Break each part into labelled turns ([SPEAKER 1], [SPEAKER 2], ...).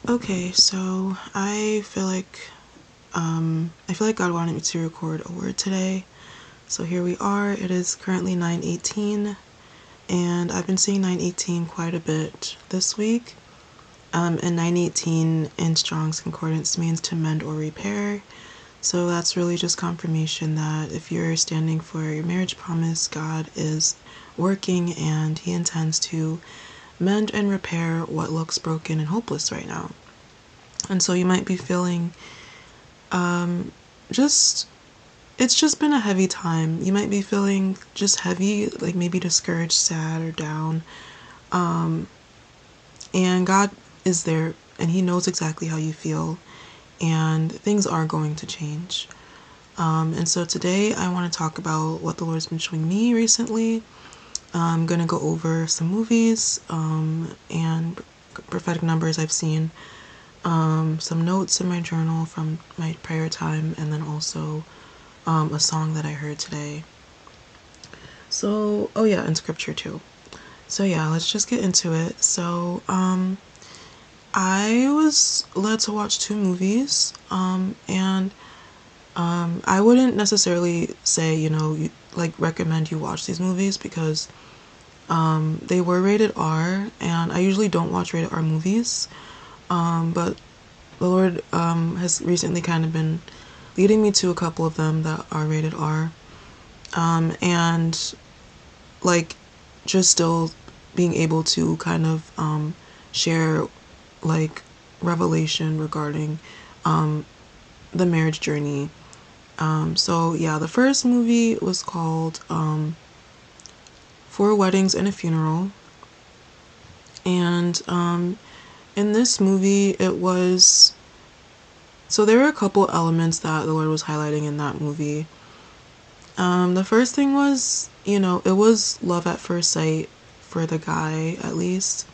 [SPEAKER 1] Okay, so I feel like God wanted me to record a word today. So here we are. It is currently 9:18, and I've been seeing 9:18 quite a bit this week. And 9:18 in Strong's Concordance means to mend or repair. So that's really just confirmation that if you're standing for your marriage promise, God is working and He intends to mend and repair what looks broken and hopeless right now. And so you might be feeling just it's just been a heavy time. You might be feeling just heavy, like maybe discouraged, sad, or down. And God is there and He knows exactly how you feel, and things are going to change. And so today I want to talk about what the Lord's been showing me recently. I'm going to go over some movies and prophetic numbers I've seen, some notes in my journal from my prayer time, and then also a song that I heard today. So, oh yeah, and scripture too. So yeah, let's just get into it. So, I was led to watch two movies, and I wouldn't necessarily say, recommend you watch these movies because they were rated R, and I usually don't watch rated R movies, but the Lord has recently kind of been leading me to a couple of them that are rated R, and like just still being able to kind of share like revelation regarding the marriage journey. So yeah, the first movie was called Four Weddings and a Funeral, and in this movie there were a couple elements that the Lord was highlighting in that movie. The first thing was, it was love at first sight for the guy, at least.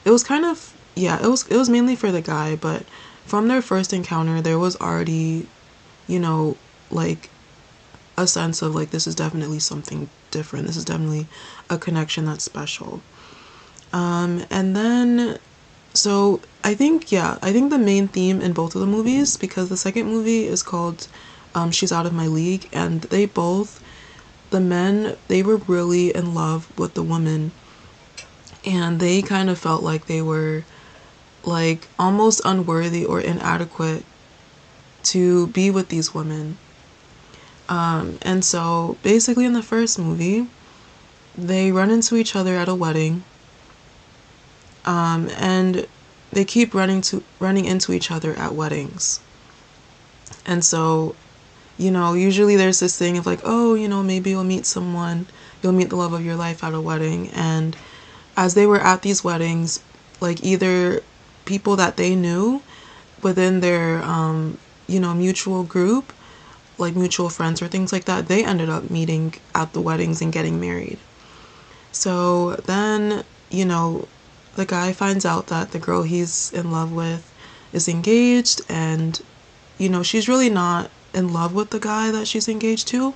[SPEAKER 1] It was kind of, yeah, it was mainly for the guy, but from their first encounter, there was already, like a sense of like, this is definitely something different. This is definitely a connection that's special. And then, so I think the main theme in both of the movies, because the second movie is called She's Out of My League, and the men, they were really in love with the woman, and they kind of felt like they were like almost unworthy or inadequate to be with these women. And so basically in the first movie, they run into each other at a wedding, and they keep running into each other at weddings. And so, usually there's this thing of like, oh, maybe you'll meet the love of your life at a wedding. And as they were at these weddings, like either people that they knew within their, mutual group, like mutual friends or things like that, they ended up meeting at the weddings and getting married. So then, the guy finds out that the girl he's in love with is engaged, and, she's really not in love with the guy that she's engaged to,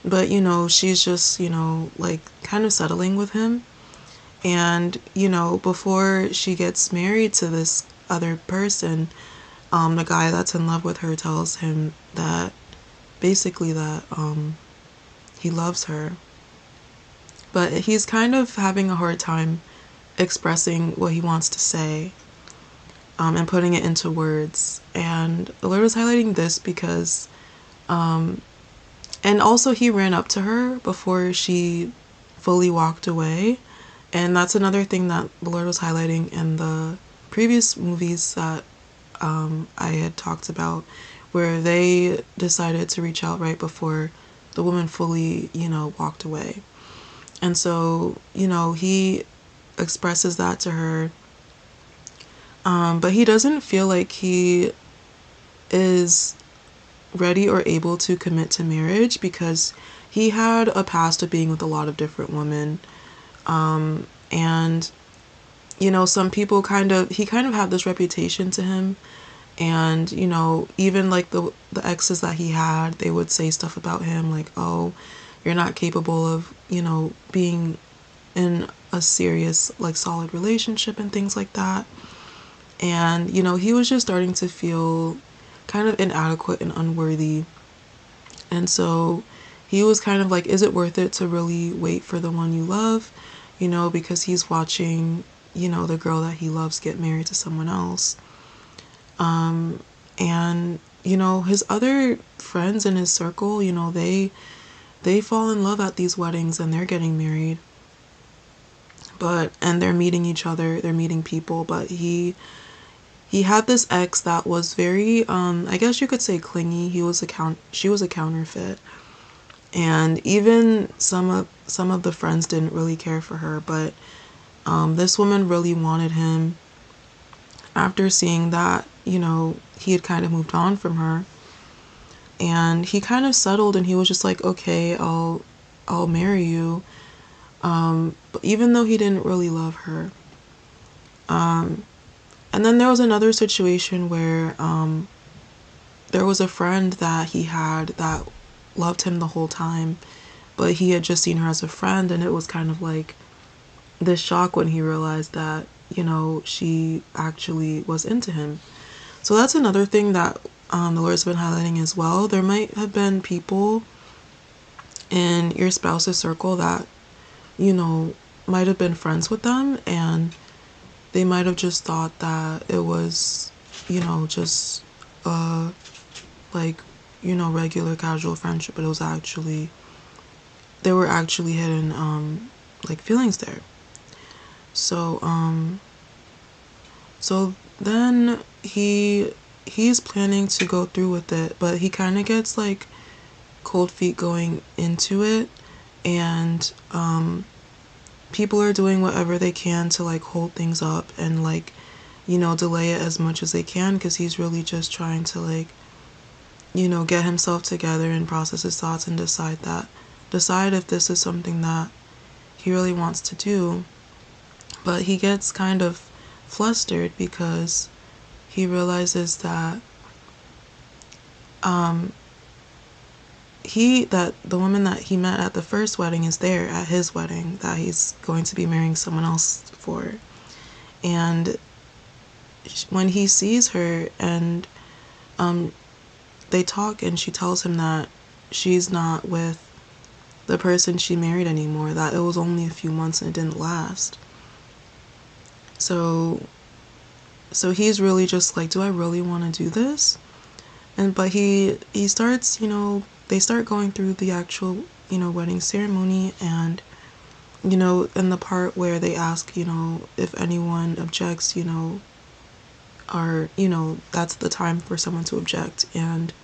[SPEAKER 1] but, she's just, like kind of settling with him. And, before she gets married to this other person, the guy that's in love with her tells him that basically that he loves her. But he's kind of having a hard time expressing what he wants to say, and putting it into words. And the Lord was highlighting this because, and also he ran up to her before she fully walked away. And that's another thing that the Lord was highlighting in the previous movies that I had talked about, where they decided to reach out right before the woman fully, walked away. And so, he expresses that to her. But he doesn't feel like he is ready or able to commit to marriage because he had a past of being with a lot of different women. And, some people he kind of had this reputation to him. And, even like the exes that he had, they would say stuff about him like, oh, you're not capable of, being in a serious, like, solid relationship and things like that. And, you know, he was just starting to feel kind of inadequate and unworthy. And so he was kind of like, is it worth it to really wait for the one you love? You know, because he's watching, you know, the girl that he loves get married to someone else. And, you know, his other friends in his circle, you know, they fall in love at these weddings and they're getting married. And they're meeting each other, they're meeting people, but he had this ex that was very I guess you could say clingy. She was a counterfeit. And even some of the friends didn't really care for her, but this woman really wanted him after seeing that, you know, he had kind of moved on from her. And he kind of settled and he was just like, okay, I'll marry you. But even though he didn't really love her. And then there was another situation where there was a friend that he had that loved him the whole time, but he had just seen her as a friend, and it was kind of like this shock when he realized that, you know, she actually was into him. So that's another thing that the Lord's been highlighting as well. There might have been people in your spouse's circle that, you know, might have been friends with them, and they might have just thought that it was, you know, just like, you know, regular casual friendship, but it was actually, there were actually hidden like feelings there. So so then he's planning to go through with it, but he kind of gets like cold feet going into it, and people are doing whatever they can to like hold things up and like, you know, delay it as much as they can, because he's really just trying to like, you know, get himself together and process his thoughts and decide if this is something that he really wants to do. But he gets kind of flustered because he realizes that that the woman that he met at the first wedding is there at his wedding that he's going to be marrying someone else for. And when he sees her and they talk, and she tells him that she's not with the person she married anymore, that it was only a few months and it didn't last. So he's really just like, do I really want to do this? But he starts, you know, they start going through the actual, you know, wedding ceremony, and, you know, in the part where they ask, you know, if anyone objects, you know, or, you know, that's the time for someone to object. And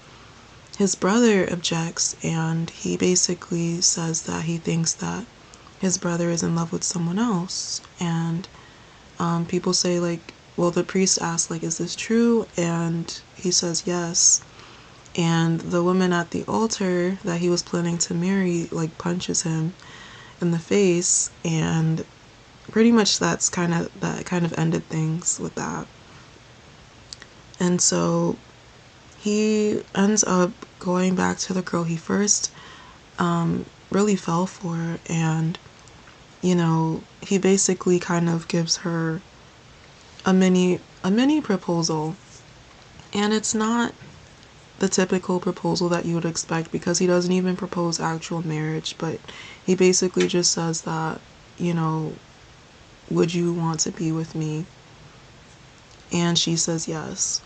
[SPEAKER 1] his brother objects, and he basically says that he thinks that his brother is in love with someone else. And people say, like, well, the priest asks, like, is this true? And he says yes. And the woman at the altar that he was planning to marry, like, punches him in the face, and pretty much that kind of ended things with that. And so he ends up going back to the girl he first really fell for, and, you know, he basically kind of gives her a mini proposal. And it's not the typical proposal that you would expect, because he doesn't even propose actual marriage, but he basically just says that, you know, would you want to be with me? And she says yes.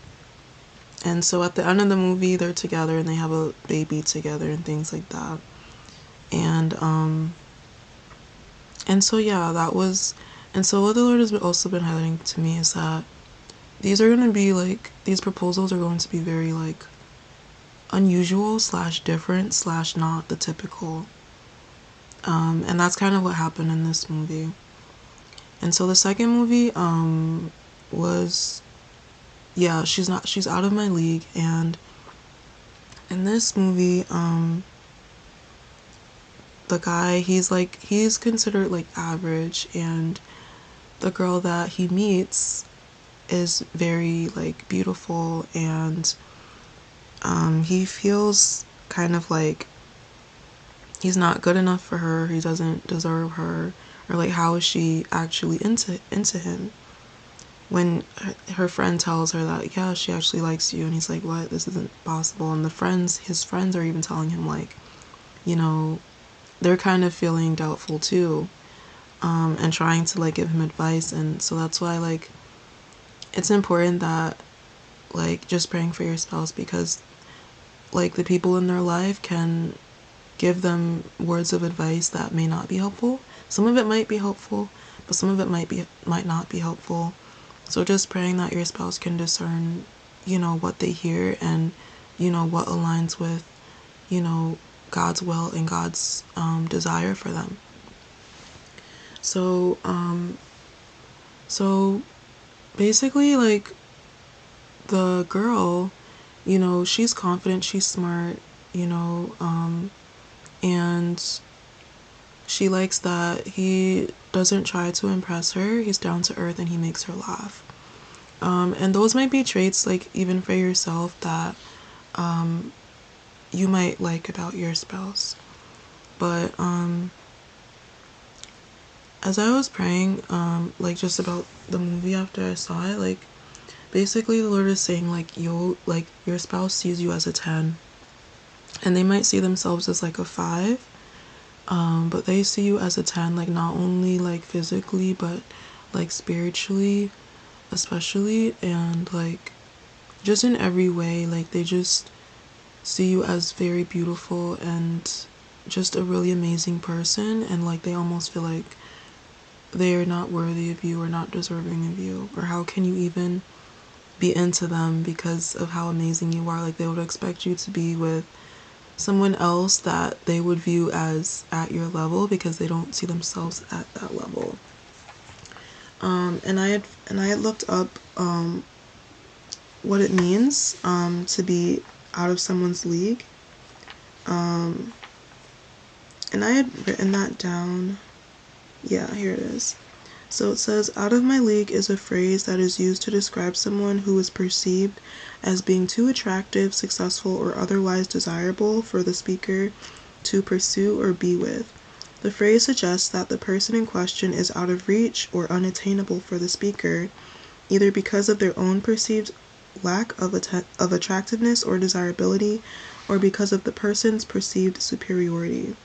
[SPEAKER 1] And so at the end of the movie, they're together and they have a baby together and things like that. And so yeah, and so what the Lord has also been highlighting to me is that these proposals are going to be very like unusual / different / not the typical. And that's kind of what happened in this movie. And so the second movie was, yeah, she's out of my league. And in this movie, the guy, he's considered like average, and the girl that he meets is very like beautiful, and he feels kind of like he's not good enough for her, he doesn't deserve her, or like how is she actually into him. when her friend tells her that, yeah, she actually likes you, and he's like, what, this isn't possible. And his friends are even telling him, like, you know, they're kind of feeling doubtful too, and trying to like give him advice. And so that's why, like, it's important that, like, just praying for your spouse, because like the people in their life can give them words of advice that may not be helpful. Some of it might be helpful, but some of it might not be helpful. So just praying that your spouse can discern, what they hear, and what aligns with, God's will and God's desire for them. So so basically, like, the girl, she's confident, she's smart, and she likes that he doesn't try to impress her. He's down to earth and he makes her laugh. And those might be traits, like, even for yourself, that you might like about your spouse. But as I was praying, like, just about the movie after I saw it, like, basically the Lord is saying, like, your spouse sees you as a 10, and they might see themselves as like a 5, but they see you as a 10, like, not only like physically, but like spiritually, especially, and like just in every way. Like, they just see you as very beautiful and just a really amazing person, and like they almost feel like they're not worthy of you or not deserving of you, or how can you even be into them because of how amazing you are. Like, they would expect you to be with someone else that they would view as at your level, because they don't see themselves at that level. And I had looked up what it means to be out of someone's league. And I had written that down. Yeah, here it is. So it says, out of my league is a phrase that is used to describe someone who is perceived as being too attractive, successful, or otherwise desirable for the speaker to pursue or be with. The phrase suggests that the person in question is out of reach or unattainable for the speaker, either because of their own perceived lack of attractiveness or desirability, or because of the person's perceived superiority.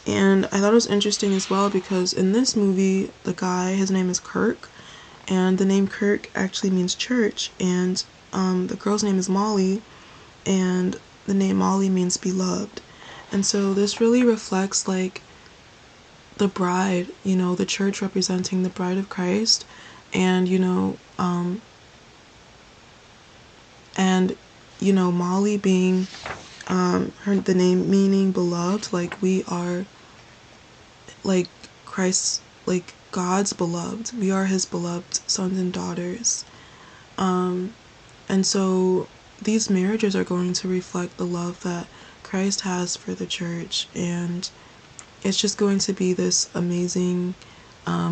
[SPEAKER 1] And I thought it was interesting as well, because in this movie, the guy, his name is Kirk, and the name Kirk actually means church, and the girl's name is Molly, and the name Molly means beloved. And so this really reflects, like, the bride, the church representing the bride of Christ, and Molly being the name meaning beloved. Like, we are like Christ's, like, God's beloved. We are his beloved sons and daughters. And so these marriages are going to reflect the love that Christ has for the church, and it's just going to be this amazing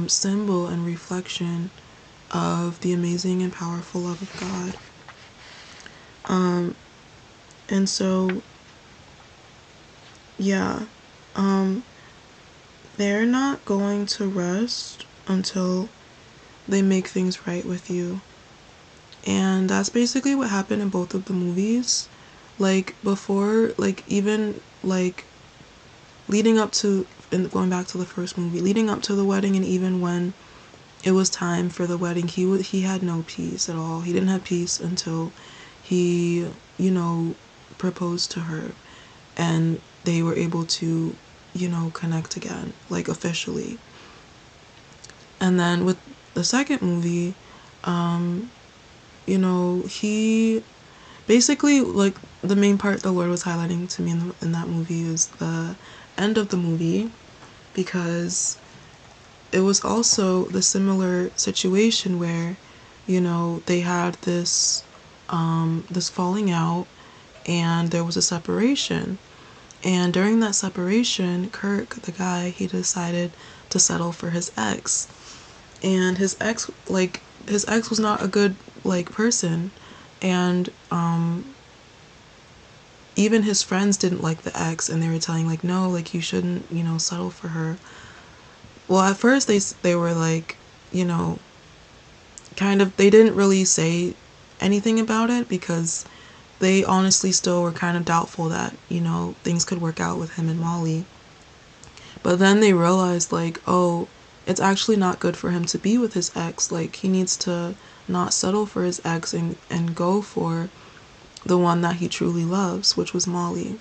[SPEAKER 1] symbol and reflection of the amazing and powerful love of God. And so, yeah, they're not going to rest until they make things right with you. And that's basically what happened in both of the movies. Like, before, like, even, like, leading up to, and going back to the first movie, leading up to the wedding, and even when it was time for the wedding, he had no peace at all. He didn't have peace until he, proposed to her, and they were able to, connect again, like, officially. And then with the second movie, he basically, like, the main part the Lord was highlighting to me in that movie was the end of the movie, because it was also the similar situation where, they had this falling out, and there was a separation. And during that separation, Kirk, the guy, he decided to settle for his ex. And his ex was not a good, like, person. And even his friends didn't like the ex, and they were telling, like, no, like, you shouldn't, settle for her. Well, at first they were like, they didn't really say anything about it because they honestly still were kind of doubtful that, things could work out with him and Molly. But then they realized, like, oh, it's actually not good for him to be with his ex. Like, he needs to not settle for his ex and go for the one that he truly loves, which was Molly.